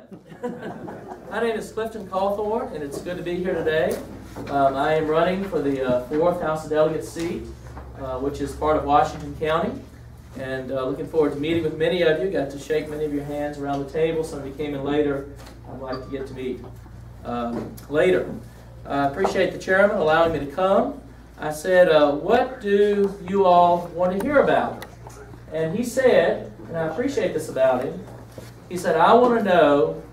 My name is Clifton Cauthorne, and it's good to be here today. I am running for the 4th House of Delegates seat, which is part of Washington County, and looking forward to meeting with many of you. Got to shake many of your hands around the table. Some of you came in later. I'd like to get to meet later. I appreciate the chairman allowing me to come. I said, what do you all want to hear about? And he said, and I appreciate this about him, he said, I want to know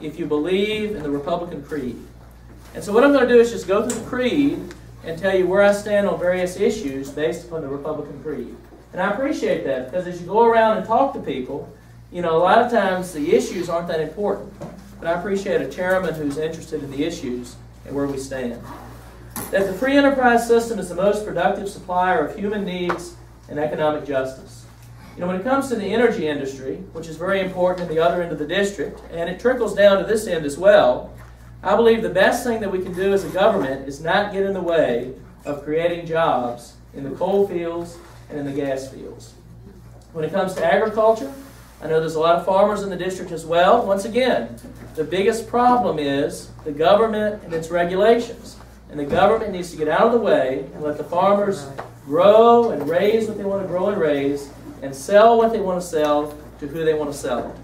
if you believe in the Republican creed. And so what I'm going to do is just go through the creed and tell you where I stand on various issues based upon the Republican creed. And I appreciate that, because as you go around and talk to people, you know, a lot of times the issues aren't that important. But I appreciate a chairman who's interested in the issues and where we stand. That the free enterprise system is the most productive supplier of human needs and economic justice. You know, when it comes to the energy industry, which is very important in the other end of the district, and it trickles down to this end as well, I believe the best thing that we can do as a government is not get in the way of creating jobs in the coal fields and in the gas fields. When it comes to agriculture, I know there's a lot of farmers in the district as well. Once again, the biggest problem is the government and its regulations. And the government needs to get out of the way and let the farmers grow and raise what they want to grow and raise, and sell what they want to sell to who they want to sell it.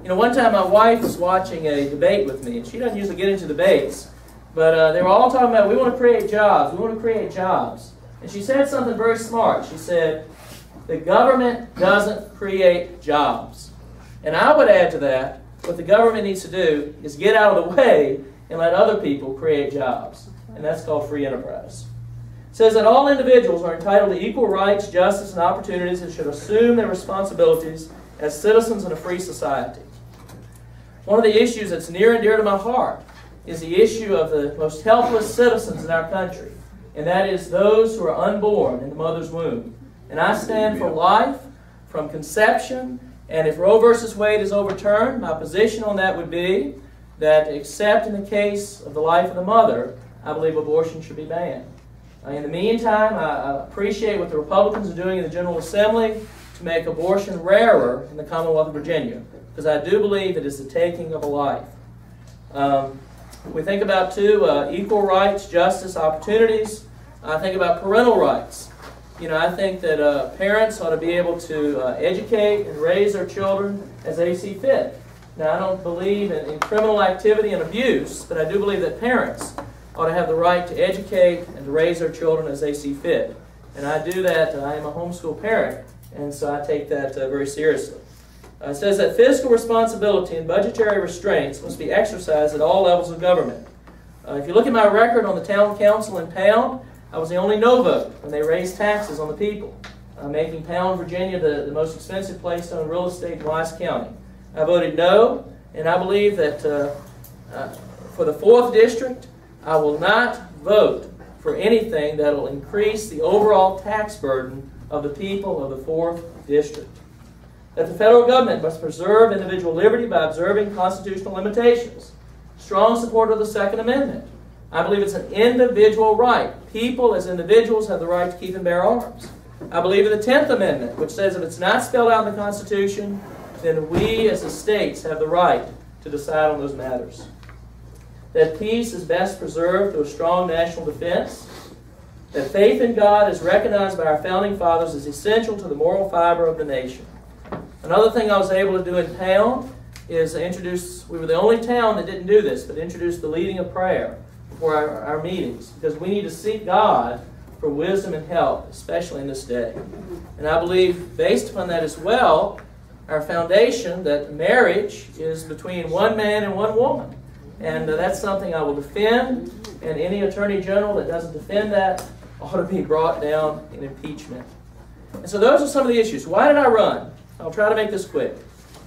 You know, one time my wife was watching a debate with me, and she doesn't usually get into debates, but they were all talking about, we want to create jobs, we want to create jobs. And she said something very smart. She said, the government doesn't create jobs. And I would add to that, what the government needs to do is get out of the way and let other people create jobs. And that's called free enterprise. It says that all individuals are entitled to equal rights, justice, and opportunities and should assume their responsibilities as citizens in a free society. One of the issues that's near and dear to my heart is the issue of the most helpless citizens in our country, and that is those who are unborn in the mother's womb. And I stand for life from conception, and if Roe versus Wade is overturned, my position on that would be that, except in the case of the life of the mother, I believe abortion should be banned. In the meantime, I appreciate what the Republicans are doing in the General Assembly to make abortion rarer in the Commonwealth of Virginia, because I do believe it is the taking of a life. We think about, too, equal rights, justice, opportunities. I think about parental rights. You know, I think that parents ought to be able to educate and raise their children as they see fit. Now, I don't believe in criminal activity and abuse, but I do believe that parents ought to have the right to educate and to raise their children as they see fit. And I do that. I am a homeschool parent, and so I take that very seriously. It says that fiscal responsibility and budgetary restraints must be exercised at all levels of government. If you look at my record on the town council in Pound, I was the only no vote when they raised taxes on the people, making Pound, Virginia the most expensive place to own real estate in Wise County. I voted no, and I believe that for the 4th District, I will not vote for anything that will increase the overall tax burden of the people of the 4th District. That the federal government must preserve individual liberty by observing constitutional limitations. Strong support of the Second Amendment. I believe it's an individual right. People as individuals have the right to keep and bear arms. I believe in the 10th Amendment, which says if it's not spelled out in the Constitution, then we as the states have the right to decide on those matters. That peace is best preserved through a strong national defense. That faith in God is recognized by our founding fathers as essential to the moral fiber of the nation. Another thing I was able to do in Pound is introduce, we were the only town that didn't do this, but introduce the leading of prayer before our meetings, because we need to seek God for wisdom and help, especially in this day. And I believe, based upon that as well, our foundation, that marriage is between one man and one woman. And that's something I will defend, and any attorney general that doesn't defend that ought to be brought down in impeachment. And so those are some of the issues. Why did I run? I'll try to make this quick.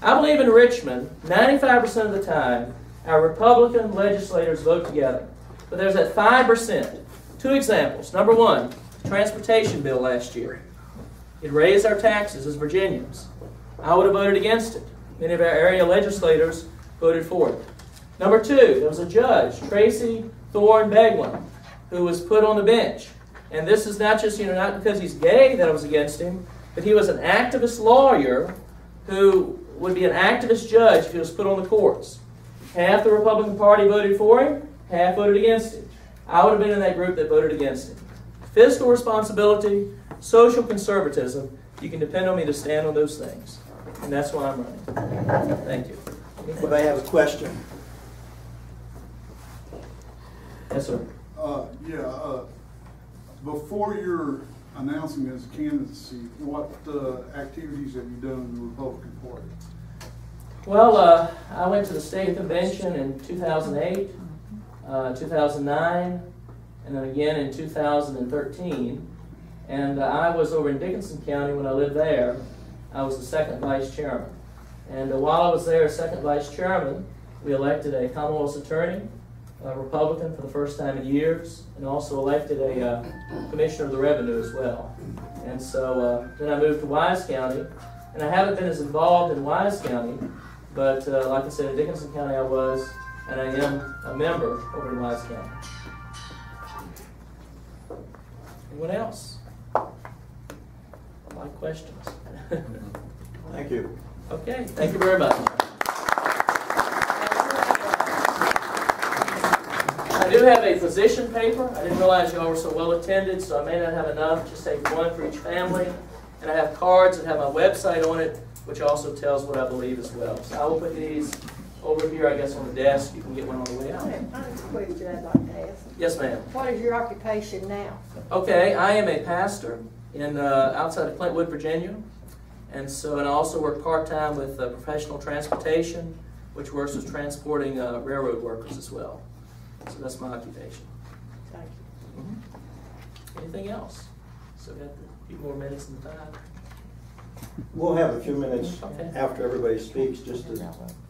I believe in Richmond, 95% of the time, our Republican legislators vote together. But there's that 5%. 2 examples. Number 1, the transportation bill last year. It raised our taxes as Virginians. I would have voted against it. Many of our area legislators voted for it. Number 2, there was a judge, Tracy Thorne Beglin, who was put on the bench. And this is not just, not because he's gay that I was against him, but he was an activist lawyer who would be an activist judge if he was put on the courts. Half the Republican Party voted for him, half voted against him. I would have been in that group that voted against him. Fiscal responsibility, social conservatism, you can depend on me to stand on those things. And that's why I'm running. Thank you. Anybody have a question? Yes, sir. Before you're announcing his candidacy, what activities have you done in the Republican Party? Well, I went to the state convention in 2008, 2009, and then again in 2013. And I was over in Dickinson County when I lived there. I was the second vice chairman. And while I was there as second vice chairman, we elected a Commonwealth's attorney, a Republican for the first time in years, and also elected a commissioner of the revenue as well. And so then I moved to Wise County, and I haven't been as involved in Wise County, but like I said, in Dickinson County I was, and I am a member over in Wise County. Anyone else? My questions? Thank you. Okay, thank you very much. I do have a position paper. I didn't realize y'all were so well attended, so I may not have enough. Just take one for each family. And I have cards that have my website on it, which also tells what I believe as well. So I will put these over here, I guess, on the desk. You can get one on the way out. I have a question I'd like to ask. Yes, ma'am. What is your occupation now? Okay, I am a pastor in outside of Clintwood, Virginia. And I also work part-time with professional transportation, which works with transporting railroad workers as well. So that's my occupation. Thank you. Mm-hmm. Anything else? So got a few more minutes than 5. We'll have a few minutes Okay. after everybody speaks just to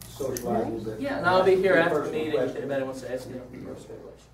socialize a little bit. Yeah, and I'll be here after the Personal meeting if question. anybody wants to ask me a personal question.